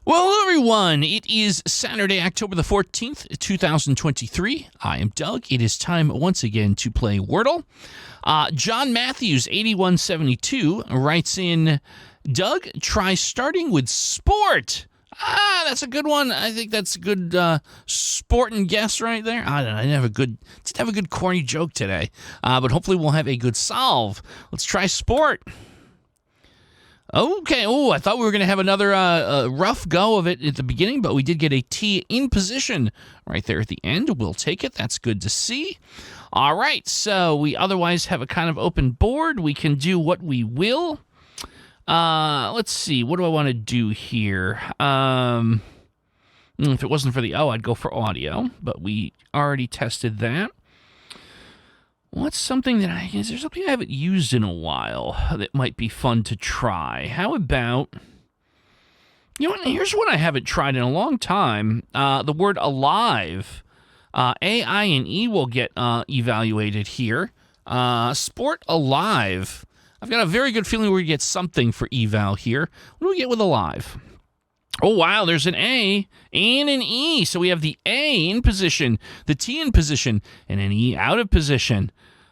Well, hello everyone. It is Saturday, October the 14th, 2023. I am Doug. It is time once again to play Wordle. John Matthews, 8172, writes in, Doug, try starting with sport. That's a good one. I think that's a good sport and guess right there. I don't know. I didn't have a good corny joke today, but hopefully we'll have a good solve. Let's try sport. Okay, I thought we were going to have another rough go of it at the beginning, but we did get a T in position right there at the end. We'll take it. That's good to see. All right, so we otherwise have a kind of open board. We can do what we will. Let's see. What do I want to do here? If it wasn't for the O, I'd go for audio, but we already tested that. What's something that is there something I haven't used in a while that might be fun to try? How about, here's one I haven't tried in a long time. The word alive. A, I, and E will get evaluated here. Sport alive. I've got a very good feeling we're going to get something for eval here. What do we get with alive? Oh, wow, there's an A and an E. So we have the A in position, the T in position, and an E out of position.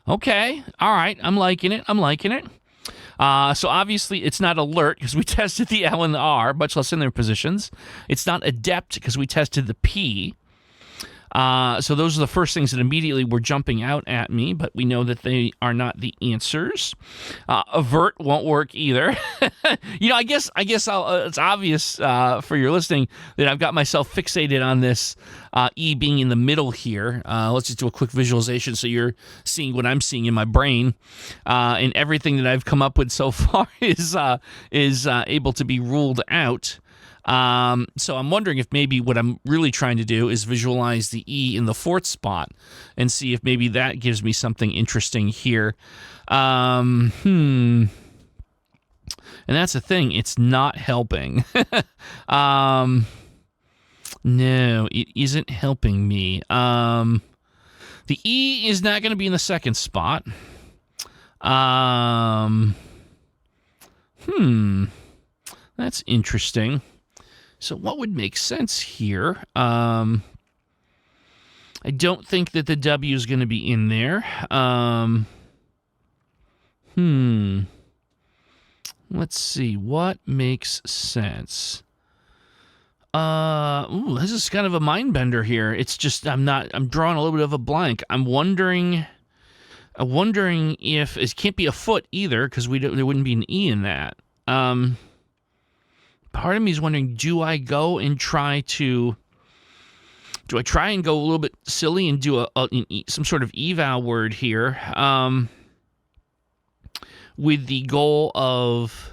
Okay, all right, I'm liking it. So obviously it's not alert because we tested the L and the R, much less in their positions. It's not adept because we tested the P. So those are the first things that immediately were jumping out at me, but we know that they are not the answers. Avert won't work either. I guess it's obvious for your listening that I've got myself fixated on this E being in the middle here. Let's just do a quick visualization so you're seeing what I'm seeing in my brain. And everything that I've come up with so far is able to be ruled out. So I'm wondering if maybe what I'm really trying to do is visualize the E in the fourth spot and see if maybe that gives me something interesting here. And that's the thing. It's not helping. No, it isn't helping me. The E is not going to be in the second spot. That's interesting. So what would make sense here? I don't think that the W is going to be in there. Let's see. What makes sense? This is kind of a mind bender here. It's just I'm drawing a little bit of a blank. I'm wondering if it can't be a foot either because there wouldn't be an E in that. Part of me is wondering, do I try and go a little bit silly and do some sort of eval word here with the goal of,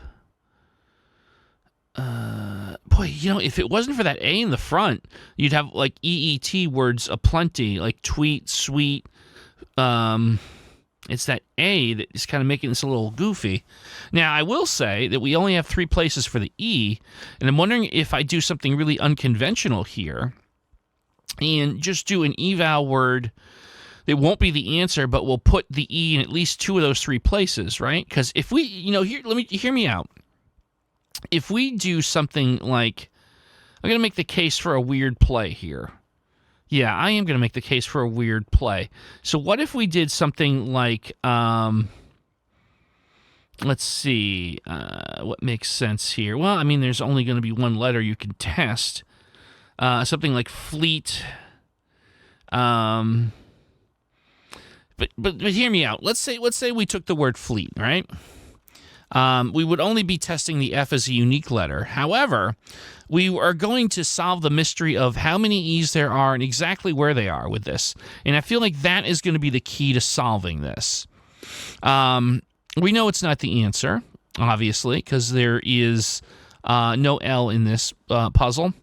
if it wasn't for that A in the front, you'd have like EET words aplenty, like tweet, sweet. It's that A that is kind of making this a little goofy. Now, I will say that we only have 3 places for the E, and I'm wondering if I do something really unconventional here and just do an eval word that won't be the answer, but we'll put the E in at least 2 of those 3 places, right? Because if we, hear me out. If we do something like, I'm going to make the case for a weird play here. Yeah, I am going to make the case for a weird play. So what if we did something like, let's see, what makes sense here? Well, I mean, there's only going to be one letter you can test. Something like fleet. But hear me out. Let's say we took the word fleet, right? We would only be testing the F as a unique letter. However, we are going to solve the mystery of how many E's there are and exactly where they are with this. And I feel like that is going to be the key to solving this. We know it's not the answer, obviously, because there is no L in this puzzle.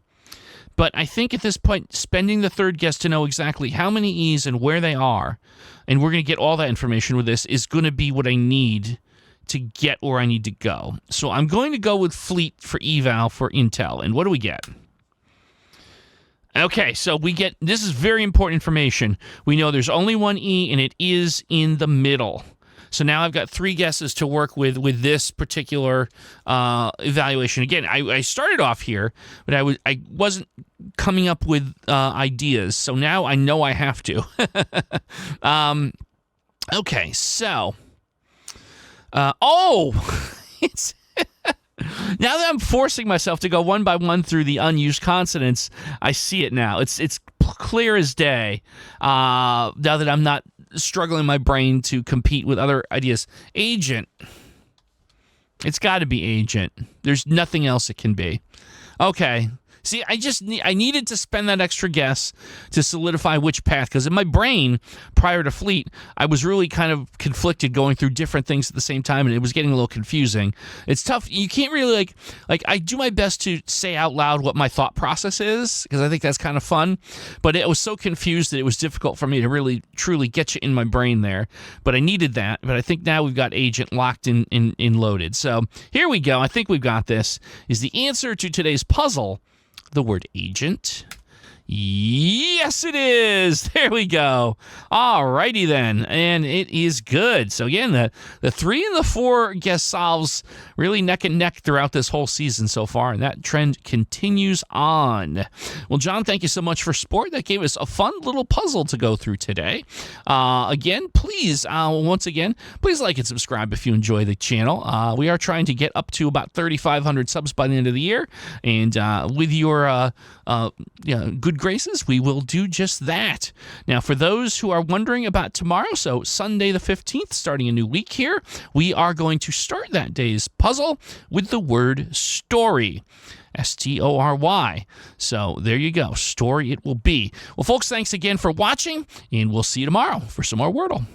But I think at this point, spending the third guess to know exactly how many E's and where they are, and we're going to get all that information with this, is going to be what I need to get where I need to go. So I'm going to go with fleet for eval for Intel. And what do we get? Okay, so this is very important information. We know there's only one E, and it is in the middle. So now I've got 3 guesses to work with this particular evaluation. Again, I started off here, but I wasn't coming up with ideas. So now I know I have to. Okay, so it's now that I'm forcing myself to go one by one through the unused consonants, I see it now. It's clear as day. Now that I'm not struggling my brain to compete with other ideas. Agent. It's got to be agent. There's nothing else it can be. Okay. See, I needed to spend that extra guess to solidify which path, because in my brain, prior to Fleet, I was really kind of conflicted going through different things at the same time, and it was getting a little confusing. It's tough. You can't really, like I do my best to say out loud what my thought process is, because I think that's kind of fun, but it was so confused that it was difficult for me to really, truly get you in my brain there, but I needed that, but I think now we've got agent locked in loaded. So here we go. I think we've got this. Is the answer to today's puzzle the word agent? Yes, it is. There we go. All righty then. And it is good. So again, the 3 and the 4 guess solves really neck and neck throughout this whole season so far, and that trend continues on. Well, John, thank you so much for support. That gave us a fun little puzzle to go through today. Again, please, once again, please like and subscribe if you enjoy the channel. We are trying to get up to about 3,500 subs by the end of the year, and with your good graces, we will do just that. Now, for those who are wondering about tomorrow, so Sunday the 15th, starting a new week here, we are going to start that day's puzzle with the word story. S-T-O-R-Y. So there you go. Story it will be. Well, folks, thanks again for watching, and we'll see you tomorrow for some more Wordle.